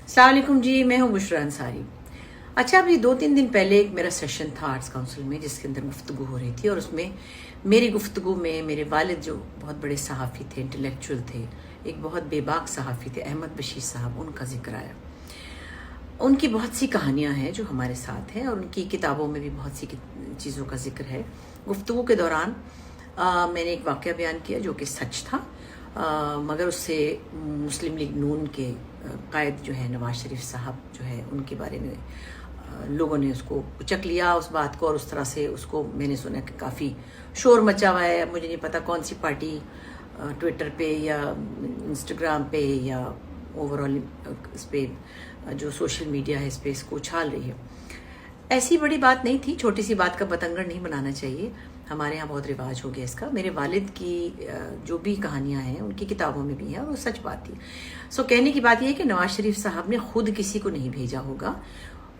अस्सलाम वालेकुम जी, मैं हूँ बुशरा अंसारी। अच्छा, अभी 2-3 दिन पहले एक मेरा सेशन था आर्ट्स काउंसिल में, जिसके अंदर गुफ्तगू हो रही थी, और उसमें मेरी गुफ्तगू में मेरे वालिद जो बहुत बड़े सहाफ़ी थे, इंटेलेक्चुअल थे, एक बहुत बेबाक सहाफ़ी थे, अहमद बशीर साहब, उनका जिक्र आया। उनकी बहुत सी कहानियाँ हैं जो हमारे साथ हैं, और उनकी किताबों में भी बहुत सी चीज़ों का जिक्र है। गुफ्तगू के दौरान मैंने एक वाक़या बयान किया जो कि सच था, मगर उससे मुस्लिम लीग नून के कायद जो है नवाज शरीफ साहब जो है, उनके बारे में लोगों ने उसको उचक लिया उस बात को, और उस तरह से उसको मैंने सुना कि काफ़ी शोर मचा हुआ है। मुझे नहीं पता कौन सी पार्टी ट्विटर पे या इंस्टाग्राम पे या ओवरऑल इस पे जो सोशल मीडिया है इस पे इसको उछाल रही है। ऐसी बड़ी बात नहीं थी, छोटी सी बात का बतंगड़ नहीं बनाना चाहिए। हमारे यहाँ बहुत रिवाज हो गया इसका। मेरे वालिद की जो भी कहानियाँ हैं उनकी किताबों में भी है, और वो सच बात थी। सो कहने की बात यह है कि नवाज शरीफ साहब ने खुद किसी को नहीं भेजा होगा।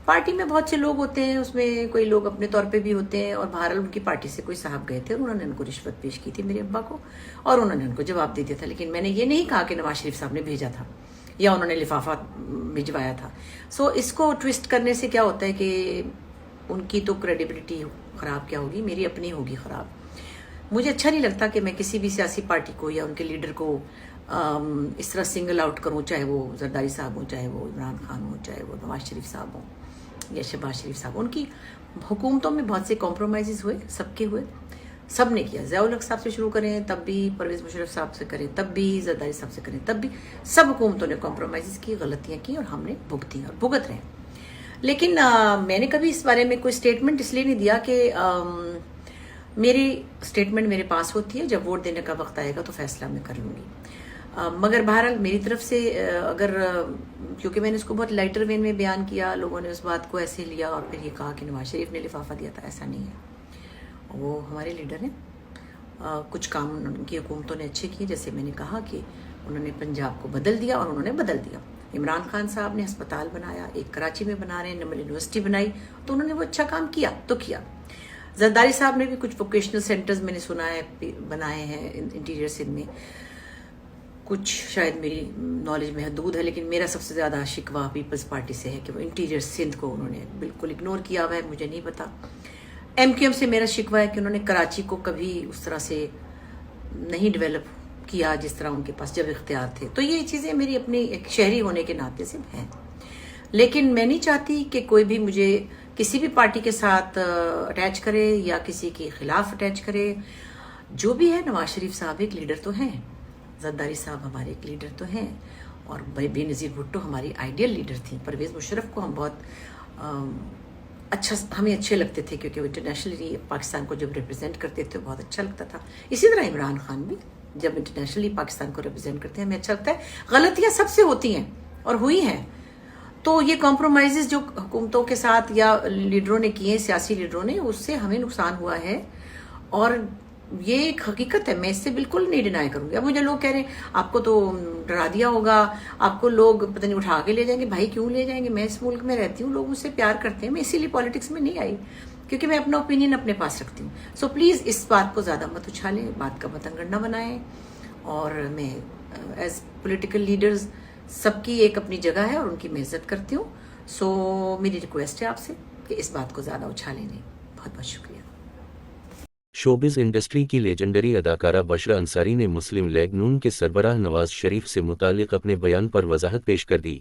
पार्टी में बहुत से लोग होते हैं, उसमें कोई लोग अपने तौर पे भी होते हैं, और बहरहाल उनकी पार्टी से कोई साहब गए थे और उन्होंने उनको रिश्वत पेश की थी मेरे अब्बा को, और उन्होंने उनको जवाब दे दिया था। लेकिन मैंने ये नहीं कहा कि नवाज शरीफ साहब ने भेजा था या उन्होंने लिफाफा भिजवाया था। सो इसको ट्विस्ट करने से क्या होता है कि उनकी तो क्रेडिबिलिटी ख़राब क्या होगी, मेरी अपनी होगी ख़राब। मुझे अच्छा नहीं लगता कि मैं किसी भी सियासी पार्टी को या उनके लीडर को इस तरह सिंगल आउट करूं, चाहे वो जरदारी साहब हो, चाहे वो इमरान खान हो, चाहे वो नवाज शरीफ साहब हो या शहबाज शरीफ साहब। उनकी हुकूमतों में बहुत से कॉम्प्रोमाइज़ हुए, सबके हुए, सब ने किया। ज़िया उल हक साहब से शुरू करें तब भी, परवेज़ मुशर्रफ साहब से करें तब भी, जरदारी साहब से करें तब भी, सब हुकूमतों ने कॉम्प्रोमाइज़ की, गलतियाँ की, और हमने भुगती और भुगत रहे हैं। लेकिन मैंने कभी इस बारे में कोई स्टेटमेंट इसलिए नहीं दिया कि मेरी स्टेटमेंट मेरे पास होती है, जब वोट देने का वक्त आएगा तो फैसला मैं कर लूँगी। मगर बहरहाल मेरी तरफ से क्योंकि मैंने इसको बहुत लाइटर वेन में बयान किया, लोगों ने उस बात को ऐसे लिया और फिर ये कहा कि नवाज शरीफ ने लिफाफा दिया था। ऐसा नहीं है, वो हमारे लीडर हैं। कुछ काम उनकी हुकूमतों ने अच्छे किए, जैसे मैंने कहा कि उन्होंने पंजाब को बदल दिया, और उन्होंने बदल दिया। इमरान खान साहब ने अस्पताल बनाया, एक कराची में बना रहे हैं, नमल यूनिवर्सिटी बनाई, तो उन्होंने वो अच्छा काम किया तो किया। जरदारी साहब ने भी कुछ वोकेशनल सेंटर्स मैंने सुना है बनाए हैं इंटीरियर सिंध में। कुछ शायद मेरी नॉलेज में हदूद है, लेकिन मेरा सबसे ज़्यादा शिकवा पीपल्स पार्टी से है कि वो इंटीरियर सिंध को उन्होंने बिल्कुल इग्नोर किया हुआ है। मुझे नहीं पता। MQM से मेरा शिकवा है कि उन्होंने कराची को कभी उस तरह से नहीं डेवलप किया जिस तरह उनके पास जब इख्तियार थे। तो ये चीज़ें मेरी अपनी एक शहरी होने के नाते से हैं। लेकिन मैं नहीं चाहती कि कोई भी मुझे किसी भी पार्टी के साथ अटैच करे या किसी के खिलाफ अटैच करे। जो भी है, नवाज शरीफ साहब एक लीडर तो हैं, जरदारी साहब हमारे एक लीडर तो हैं, और बेनज़ीर भुट्टो हमारी आइडियल लीडर थी। परवेज़ मुशर्रफ को हम बहुत अच्छा, हमें अच्छे लगते थे, क्योंकि वो इंटरनेशनली पाकिस्तान को जब रिप्रेजेंट करते थे बहुत अच्छा लगता था। इसी तरह इमरान खान भी जब इंटरनेशनली पाकिस्तान को रिप्रेजेंट करते हैं हमें अच्छा लगता है। गलतियां सबसे होती हैं और हुई हैं, तो ये कॉम्प्रोमाइज़ जो हुकूमतों के साथ या लीडरों ने किए, सियासी लीडरों ने, उससे हमें नुकसान हुआ है, और ये एक हकीकत है। मैं इससे बिल्कुल नहीं डिनाई करूंगी। अब मुझे लोग कह रहे हैं आपको तो डरा दिया होगा, आपको लोग पता नहीं उठा के ले जाएंगे। भाई क्यों ले जाएंगे? मैं इस मुल्क में रहती हूँ, लोग मुझसे प्यार करते हैं। मैं इसीलिए पॉलिटिक्स में नहीं आई, क्योंकि मैं अपना ओपिनियन अपने पास रखती हूँ। सो प्लीज़ इस बात को ज़्यादा मत उछालें, बात का बतंगड़ न बनाएं। और मैं एज पोलिटिकल लीडर्स सबकी एक अपनी जगह है और उनकी मैं इज्जत करती हूँ। सो मेरी रिक्वेस्ट है आपसे कि इस बात को ज़्यादा उछालें नहीं। बहुत बहुत शुक्रिया। शोबिज़ इंडस्ट्री की लेजेंडरी अदाकारा बशरा अंसारी ने मुस्लिम लीग नून के सरबराह नवाज शरीफ से मुतालिक अपने बयान पर वजाहत पेश कर दी।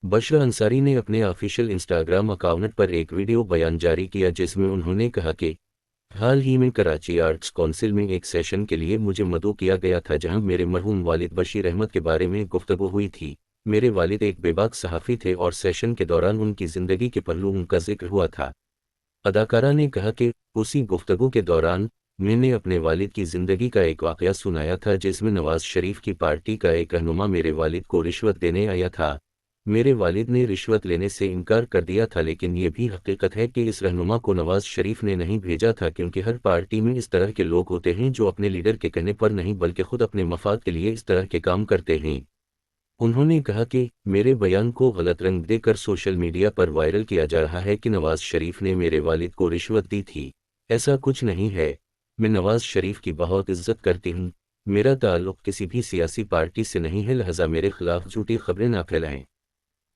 बशरा अंसारी ने अपने ऑफिशियल इंस्टाग्राम अकाउंट पर एक वीडियो बयान जारी किया, जिसमें उन्होंने कहा कि हाल ही में कराची आर्ट्स काउंसिल में एक सेशन के लिए मुझे मदऊ किया गया था, जहां मेरे मरहूम वालिद बशीर अहमद के बारे में गुफ्तगू हुई थी। मेरे वालिद एक बेबाक सहाफ़ी थे और सेशन के दौरान उनकी ज़िंदगी के पहलुओं का जिक्र हुआ था। अदाकारा ने कहा कि उसी गुफ्तगू के दौरान मैंने अपने वालिद की ज़िंदगी का एक वाक़या सुनाया था, जिसमें नवाज शरीफ की पार्टी का एक रहनुमा मेरे वालिद को रिश्वत देने आया था। मेरे वालिद ने रिश्वत लेने से इनकार कर दिया था, लेकिन ये भी हकीकत है कि इस रहनुमा को नवाज शरीफ ने नहीं भेजा था, क्योंकि हर पार्टी में इस तरह के लोग होते हैं जो अपने लीडर के कहने पर नहीं बल्कि खुद अपने मफाद के लिए इस तरह के काम करते हैं। उन्होंने कहा कि मेरे बयान को गलत रंग देकर सोशल मीडिया पर वायरल किया जा रहा है कि नवाज शरीफ ने मेरे वालिद को रिश्वत दी थी। ऐसा कुछ नहीं है। मैं नवाज शरीफ की बहुत इज्जत करती हूँ। मेरा ताल्लुक़ किसी भी सियासी पार्टी से नहीं है, लिहाजा मेरे खिलाफ झूठी खबरें ना फैलाएं।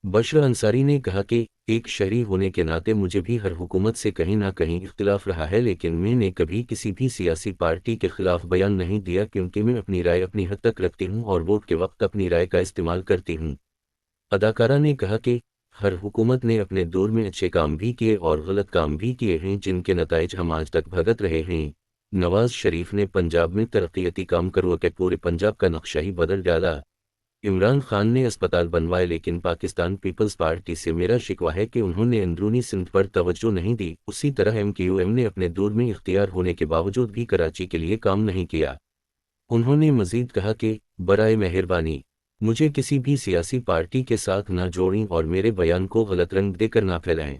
बशरा अंसारी ने कहा कि एक शहरी होने के नाते मुझे भी हर हुकूमत से कहीं ना कहीं इख्तिलाफ रहा है, लेकिन मैंने कभी किसी भी सियासी पार्टी के खिलाफ बयान नहीं दिया, क्योंकि मैं अपनी राय अपनी हद तक रखती हूं और वोट के वक्त अपनी राय का इस्तेमाल करती हूं। अदाकारा ने कहा कि हर हुकूमत ने अपने दौर में अच्छे काम भी किए और गलत काम भी किए हैं, जिनके नताइज हम आज तक भुगत रहे हैं। नवाज शरीफ ने पंजाब में तरक्याती काम करवा के पूरे पंजाब का नक्शा ही बदल डाला। इमरान खान ने अस्पताल बनवाए, लेकिन पाकिस्तान पीपल्स पार्टी से मेरा शिकवा है कि उन्होंने अंदरूनी सिंध पर तवज्जो नहीं दी। उसी तरह MQM ने अपने दौर में इख्तियार होने के बावजूद भी कराची के लिए काम नहीं किया। उन्होंने मजीद कहा कि बराए मेहरबानी मुझे किसी भी सियासी पार्टी के साथ ना जोड़ें और मेरे बयान को गलत रंग देकर ना फैलाएं।